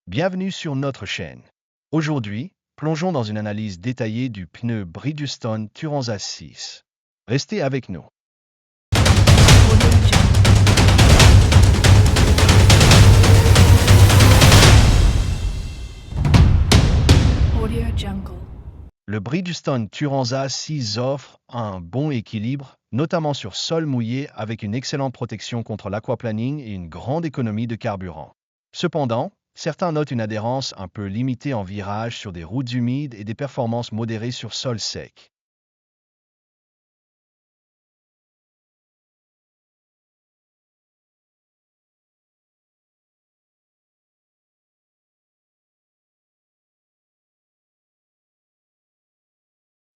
Bienvenue sur notre chaîne. Aujourd'hui, plongeons dans une analyse détaillée du pneu Bridgestone Turanza 6. Restez avec nous. Audio Jungle. Le Bridgestone Turanza 6 offre un bon équilibre, notamment sur sol mouillé avec une excellente protection contre l'aquaplaning et une grande économie de carburant. Cependant, certains notent une adhérence un peu limitée en virage sur des routes humides et des performances modérées sur sol sec.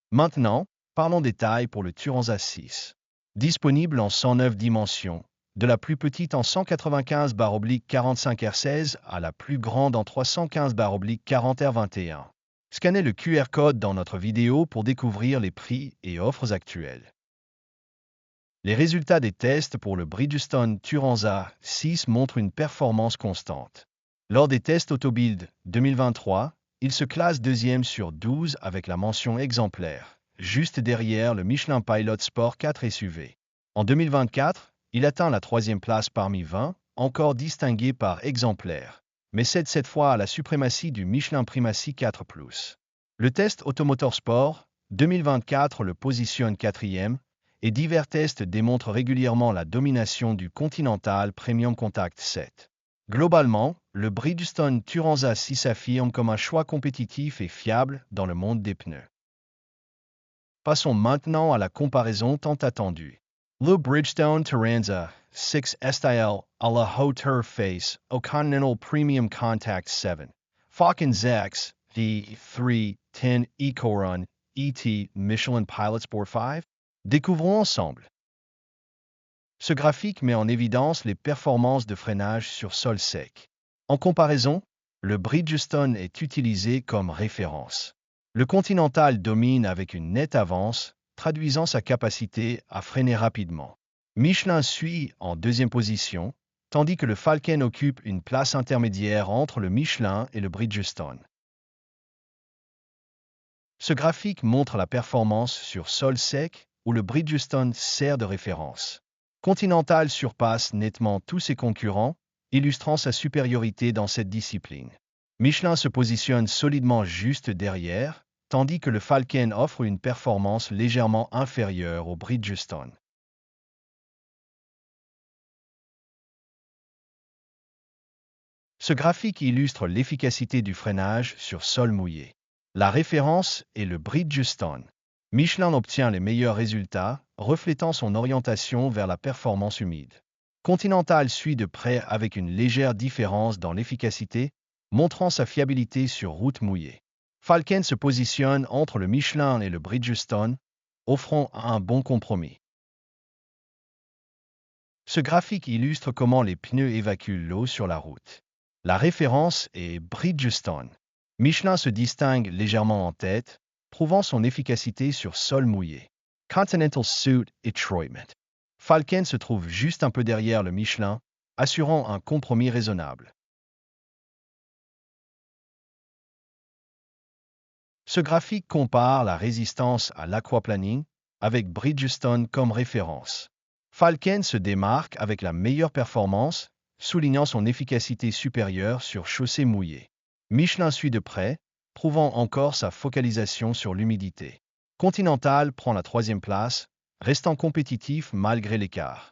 Maintenant, parlons des tailles pour le Turanza 6. Disponible en 109 dimensions, de la plus petite en 195/45 R16 à la plus grande en 315/40 R21. Scannez le QR code dans notre vidéo pour découvrir les prix et offres actuelles. Les résultats des tests pour le Bridgestone Turanza 6 montrent une performance constante. Lors des tests Autobild 2023, il se classe deuxième sur 12 avec la mention exemplaire, juste derrière le Michelin Pilot Sport 4 SUV. En 2024, il atteint la troisième place parmi 20, encore distingué par exemplaire, mais cède cette fois à la suprématie du Michelin Primacy 4+. Le test Automotor Sport 2024 le positionne quatrième, et divers tests démontrent régulièrement la domination du Continental Premium Contact 7. Globalement, le Bridgestone Turanza 6 s'affirme comme un choix compétitif et fiable dans le monde des pneus. Passons maintenant à la comparaison tant attendue. Le Bridgestone Turanza 6 STL à la hauteur face au Continental Premium Contact 7. Falcon ZX V310 EcoRun ET Michelin Pilot Sport 5. Découvrons ensemble. Ce graphique met en évidence les performances de freinage sur sol sec. En comparaison, le Bridgestone est utilisé comme référence. Le Continental domine avec une nette avance, traduisant sa capacité à freiner rapidement. Michelin suit en deuxième position, tandis que le Falcon occupe une place intermédiaire entre le Michelin et le Bridgestone. Ce graphique montre la performance sur sol sec, où le Bridgestone sert de référence. Continental surpasse nettement tous ses concurrents, illustrant sa supériorité dans cette discipline. Michelin se positionne solidement juste derrière, tandis que le Falcon offre une performance légèrement inférieure au Bridgestone. Ce graphique illustre l'efficacité du freinage sur sol mouillé. La référence est le Bridgestone. Michelin obtient les meilleurs résultats, reflétant son orientation vers la performance humide. Continental suit de près avec une légère différence dans l'efficacité, montrant sa fiabilité sur route mouillée. Falcon se positionne entre le Michelin et le Bridgestone, offrant un bon compromis. Ce graphique illustre comment les pneus évacuent l'eau sur la route. La référence est Bridgestone. Michelin se distingue légèrement en tête, prouvant son efficacité sur sol mouillé. Continental Suit et Troyment. Falcon se trouve juste un peu derrière le Michelin, assurant un compromis raisonnable. Ce graphique compare la résistance à l'aquaplaning avec Bridgestone comme référence. Falcon se démarque avec la meilleure performance, soulignant son efficacité supérieure sur chaussée mouillée. Michelin suit de près, prouvant encore sa focalisation sur l'humidité. Continental prend la troisième place, restant compétitif malgré l'écart.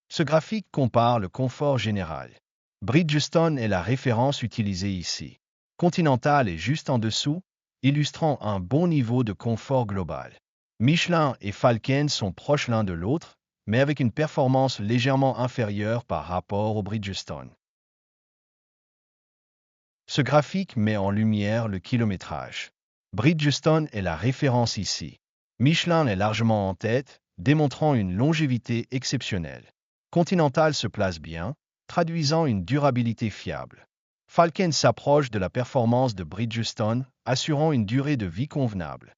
Ce graphique compare le confort général. Bridgestone est la référence utilisée ici. Continental est juste en dessous, illustrant un bon niveau de confort global. Michelin et Falcon sont proches l'un de l'autre, mais avec une performance légèrement inférieure par rapport au Bridgestone. Ce graphique met en lumière le kilométrage. Bridgestone est la référence ici. Michelin est largement en tête, démontrant une longévité exceptionnelle. Continental se place bien, traduisant une durabilité fiable. Falcon s'approche de la performance de Bridgestone, assurant une durée de vie convenable.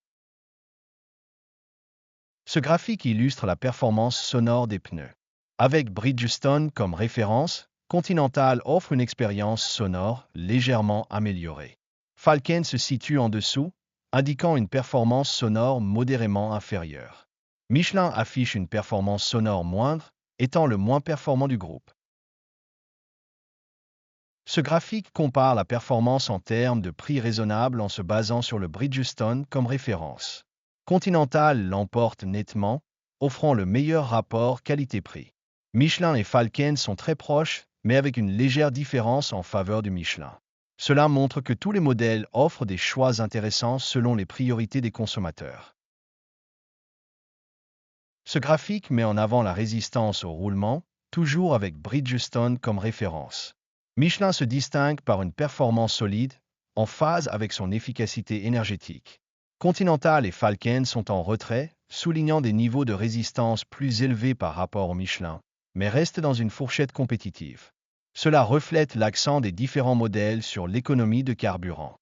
Ce graphique illustre la performance sonore des pneus. Avec Bridgestone comme référence, Continental offre une expérience sonore légèrement améliorée. Falken se situe en dessous, indiquant une performance sonore modérément inférieure. Michelin affiche une performance sonore moindre, étant le moins performant du groupe. Ce graphique compare la performance en termes de prix raisonnable en se basant sur le Bridgestone comme référence. Continental l'emporte nettement, offrant le meilleur rapport qualité-prix. Michelin et Falken sont très proches, mais avec une légère différence en faveur du Michelin. Cela montre que tous les modèles offrent des choix intéressants selon les priorités des consommateurs. Ce graphique met en avant la résistance au roulement, toujours avec Bridgestone comme référence. Michelin se distingue par une performance solide, en phase avec son efficacité énergétique. Continental et Falken sont en retrait, soulignant des niveaux de résistance plus élevés par rapport au Michelin, mais restent dans une fourchette compétitive. Cela reflète l'accent des différents modèles sur l'économie de carburant.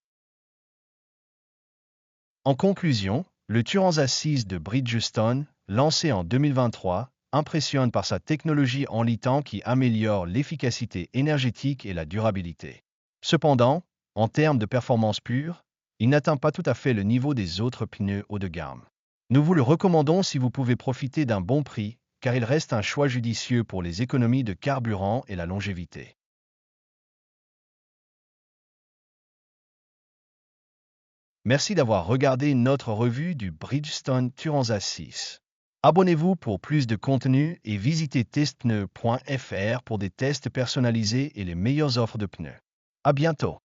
En conclusion, le Turanza 6 de Bridgestone, lancé en 2023, impressionne par sa technologie en litant qui améliore l'efficacité énergétique et la durabilité. Cependant, en termes de performance pure, il n'atteint pas tout à fait le niveau des autres pneus haut de gamme. Nous vous le recommandons si vous pouvez profiter d'un bon prix, car il reste un choix judicieux pour les économies de carburant et la longévité. Merci d'avoir regardé notre revue du Bridgestone Turanza 6. Abonnez-vous pour plus de contenu et visitez testpneus.fr pour des tests personnalisés et les meilleures offres de pneus. À bientôt!